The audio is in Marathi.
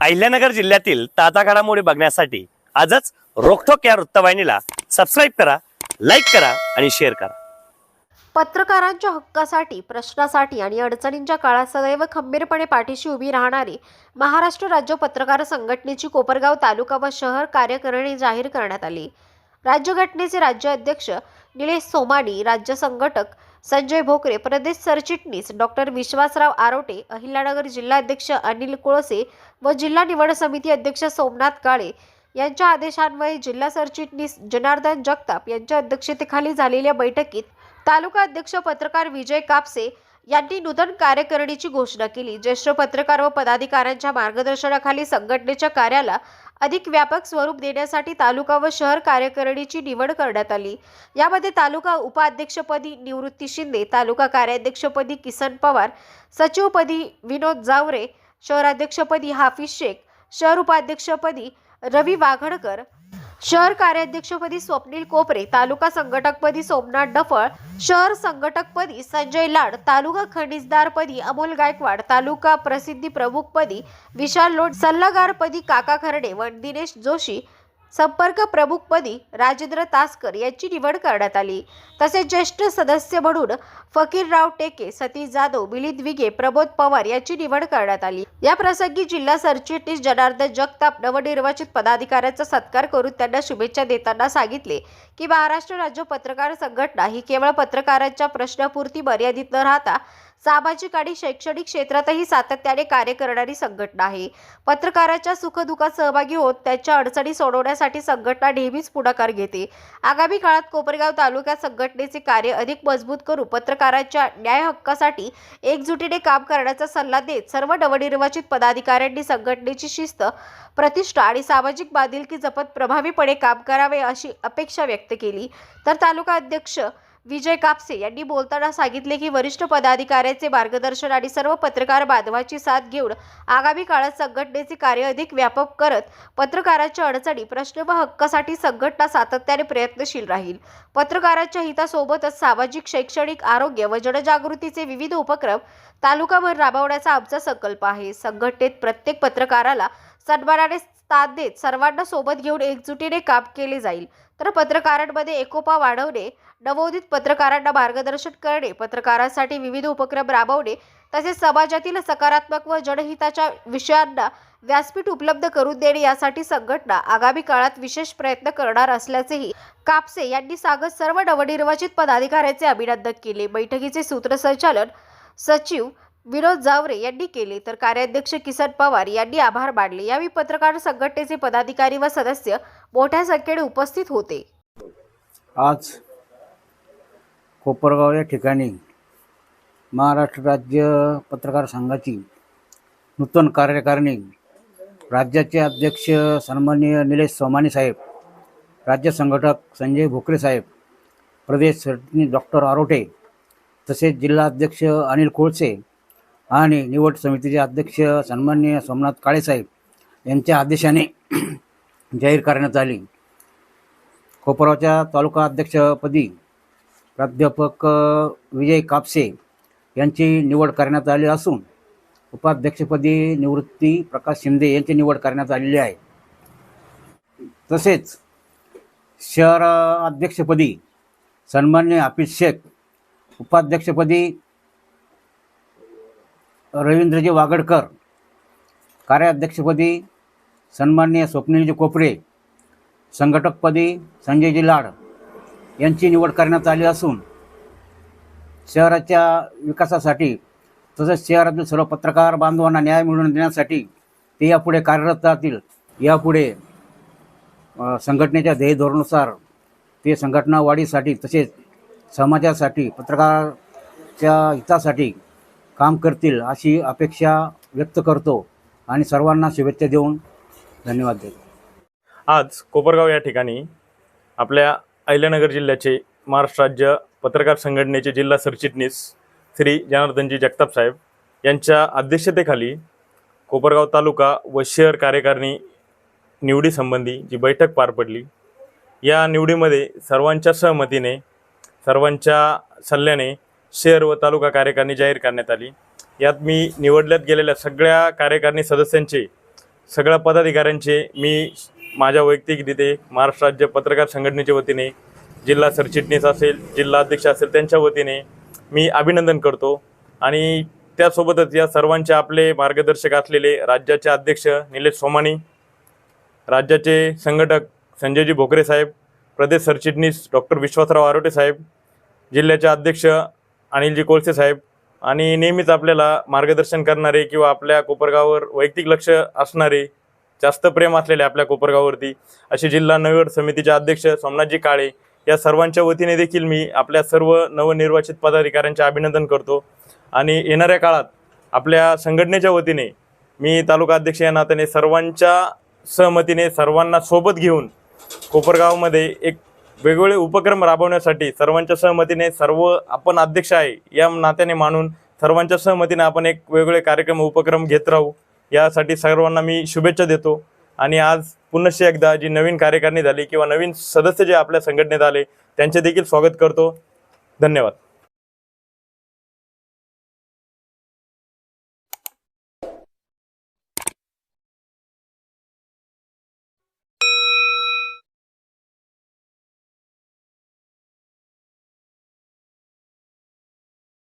अहिल्यानगर जिल्ह्यातील ताजा घडामोडी बघण्यासाठी आजच रोखोक या वृत्तवाहिनीला सबस्क्राईब करा, लाईक करा आणि शेअर करा। पत्रकारांच्या हक्कासाठी, प्रश्नासाठी आणि अडचणींच्या काळात सदैव खंबीरपणे पाठीशी उभी राहणारी महाराष्ट्र राज्य पत्रकार संघटनेची कोपरगाव तालुका व शहर कार्यकारिणी जाहीर करण्यात आली। राज्यघटनेचे राज्य अध्यक्ष निलेश सोमानी, राज्य संघटक संजय भोकरे, प्रदेश सरचिटणीस डॉक्टर विश्वासराव आरोटे, अहिल्यानगर जिल्हाध्यक्ष अनिल कोळसे व जिल्हा निवड समिती अध्यक्ष सोमनाथ काळे यांच्या आदेशान्वये जिल्हा सरचिटणीस जनार्दन जगताप यांच्या अध्यक्षतेखाली झालेल्या बैठकीत तालुका अध्यक्ष पत्रकार विजय कापसे यांनी नूतन कार्यकारिणीची घोषणा केली। ज्येष्ठ पत्रकार व पदाधिकाऱ्यांच्या मार्गदर्शनाखाली संघटनेच्या कार्याला अधिक व्यापक स्वरूप देण्यासाठी तालुका व शहर कार्यकारिणीची निवड करण्यात आली। यामध्ये तालुका उपाध्यक्षपदी निवृत्ती शिंदे, तालुका कार्याध्यक्षपदी किसन पवार, सचिवपदी विनोद जावरे, शहराध्यक्षपदी हाफिज शेख, शहर उपाध्यक्षपदी रवी वाघडकर, शहर कार्याध्यक्षपदी स्वप्नील कोपरे, तालुका संघटकपदी सोमनाथ डफळ, शहर संघटकपदी संजय लाड, तालुका खनिजदारपदी अमोल गायकवाड, तालुका प्रसिद्धी प्रमुखपदी विशाल लोट, सल्लागारपदी काका खर्डे व दिनेश जोशी, संपर्क प्रमुखपदी राजेंद्र तासकर यांची निवड करण्यात आली। तसेच ज्येष्ठ सदस्य म्हणून फकीरराव टेके, सतीश जाधव, मिलिंद विगे, प्रमोद पवार यांची निवड करण्यात आली। या प्रसंगी जिल्हा सरचिटणीस जनार्दन जगताप नवनिर्वाचित पदाधिकाऱ्यांचा सत्कार करून त्यांना शुभेच्छा देताना सांगितले की महाराष्ट्र राज्य पत्रकार संघटना ही केवळ पत्रकारांच्या प्रश्नपूर्ती मर्यादित न राहता सामाजिक आणि शैक्षणिक क्षेत्रातही सातत्याने कार्य करणारी संघटना आहे। पत्रकाराच्या सुखदुःखात सहभागी होत त्यांच्या अडचणी सोडवण्यासाठी संघटना नेहमीच पुढाकार घेते। आगामी काळात कोपरगाव तालुक्यात संघटनेचे कार्य अधिक मजबूत करून पत्रकारांच्या न्याय हक्कासाठी एकजुटीने काम करण्याचा सल्ला देत सर्व नवनिर्वाचित पदाधिकाऱ्यांनी संघटनेची शिस्त, प्रतिष्ठा आणि सामाजिक बांधिलकी जपत प्रभावीपणे काम करावे अशी अपेक्षा व्यक्त केली। तर तालुका अध्यक्ष विजय कापसे यांनी बोलताना सांगितले की वरिष्ठ पदाधिकाऱ्यांचे मार्गदर्शन आणि सर्व पत्रकार बांधवांची साथ घेऊन आगामी काळात संघटनेचे कार्य अधिक व्यापक करत पत्रकारांच्या अडचणी, प्रश्न व हक्कासाठी संघटना सातत्याने प्रयत्नशील राहील। पत्रकारांच्या हितासोबतच सामाजिक, शैक्षणिक, आरोग्य व जनजागृतीचे विविध उपक्रम तालुकाभर राबवण्याचा आमचा संकल्प आहे। संघटनेत प्रत्येक पत्रकाराला सन्मानाने साथ देत सर्वांना सोबत घेऊन एकजुटीने काम केले जाईल। तर पत्रकारांमध्ये एकोपा वाढवणे, नवोदित पत्रकारांना मार्गदर्शन करणे, पत्रकारांसाठी विविध उपक्रम राबवणे तसेच समाजातील सकारात्मक व जनहिताच्या विषयांना व्यासपीठ उपलब्ध करून देणे यासाठी संघटना आगामी काळात विशेष प्रयत्न करणार असल्याचेही कापसे यांनी सांगत सर्व नवनिर्वाचित पदाधिकाऱ्यांचे अभिनंदन केले। बैठकीचे सूत्रसंचालन सचिव विनोद जावरे यांनी केले तर कार्याध्यक्ष किसन पवार यांनी आभार मानले। यावेळी पत्रकार संघटनेचे पदाधिकारी व सदस्य मोठ्या संख्येने उपस्थित होते। आज कोपरगाव या ठिकाणी महाराष्ट्र राज्य पत्रकार संघाची नूतन कार्यकारिणी राज्याचे अध्यक्ष सन्माननीय निलेश सोमानी साहेब, राज्य संघटक संजय भोकरे साहेब, प्रदेश सरचिटणीस डॉक्टर आरोटे तसेच जिल्हा अध्यक्ष अनिल कोळसे आणि निवड समितीचे अध्यक्ष सन्माननीय सोमनाथ काळे साहेब यांच्या आदेशाने जाहीर करण्यात आली। कोपरगावच्या तालुका अध्यक्षपदी प्राध्यापक विजय कापसे यांची निवड करण्यात आली असून उपाध्यक्षपदी निवृत्ती प्रकाश शिंदे यांची निवड करण्यात आलेली आहे। तसेच शहर अध्यक्षपदी सन्माननीय हाफिज शेख, उपाध्यक्षपदी रवींद्रजी वाघडकर, कार्याध्यक्षपदी सन्माननीय स्वप्नीलजी कोपरे, संघटकपदी संजयजी लाड यांची निवड करण्यात आली असून शहराच्या विकासासाठी तसेच शहरातील सर्व पत्रकार बांधवांना न्याय मिळवून देण्यासाठी ते यापुढे कार्यरत राहतील। यापुढे संघटनेच्या ध्येय धोरणानुसार ते संघटना वाढीसाठी तसेच समाजासाठी, पत्रकाराच्या हितासाठी काम करतील अशी अपेक्षा व्यक्त करतो आणि सर्वांना शुभेच्छा देऊन धन्यवाद देतो। आज कोपरगाव या ठिकाणी आपल्या अहिल्यानगर जिल्ह्याचे महाराष्ट्र राज्य पत्रकार संघटनेचे जिल्हा सरचिटणीस श्री जनार्दनजी जगताप साहेब यांच्या अध्यक्षतेखाली कोपरगाव तालुका व शहर कार्यकारिणी निवडीसंबंधी जी बैठक पार पडली। या निवडीमध्ये सर्वांच्या सहमतीने, सर्वांच्या सल्ल्याने शहर व तालुका कार्यकारिणी जाहीर करण्यात आली। यात मी निवडल्यात गेलेल्या सगळ्या कार्यकारिणी सदस्यांचे सगळ्या पदाधिकाऱ्यांचे मी माझ्या वैयक्तिक तिथे महाराष्ट्र राज्य पत्रकार संघटनेच्या वतीने जिल्हा सरचिटणीस असेल, जिल्हा अध्यक्ष असेल, त्यांच्या वतीने मी अभिनंदन करतो. आणि त्यासोबतच या सर्वांचे आपले मार्गदर्शक असलेले राज्याचे अध्यक्ष निलेश सोमानी, राज्याचे संघटक संजयजी भोकरे साहेब, प्रदेश सरचिटणीस डॉक्टर विश्वासराव आरोटे साहेब, जिल्ह्याचे अध्यक्ष अनिलजी कोळसे साहेब आणि नेहमीच आपल्याला मार्गदर्शन करणारे किंवा आपल्या कोपरगाववर वैयक्तिक लक्ष असणारे, जास्त प्रेम असलेले आपल्या कोपरगाववरती असे जिल्हा नगर समितीचे अध्यक्ष सोमनाथजी काळे, या सर्वांच्या वतीने देखील मी आपल्या सर्व नवनिर्वाचित पदाधिकाऱ्यांचे अभिनंदन करतो. आणि येणाऱ्या काळात आपल्या संघटनेच्या वतीने मी तालुका अध्यक्ष या नात्याने सर्वांच्या सहमतीने सर्वांना सोबत घेऊन कोपरगावमध्ये एक वेगवेगळे उपक्रम राबवण्यासाठी सर्वांच्या सहमतीने, सर्व आपण अध्यक्ष आहे या नात्याने मानून सर्वांच्या सहमतीने आपण एक वेगवेगळे कार्यक्रम उपक्रम घेत राहू, यासाठी सर्वांना मी शुभेच्छा देतो. आणि आज पुनश्च एकदा जी नवीन कार्यकारिणी झाली किंवा नवीन सदस्य जे आपल्या संघटनेत आले त्यांचे देखील स्वागत करतो. धन्यवाद.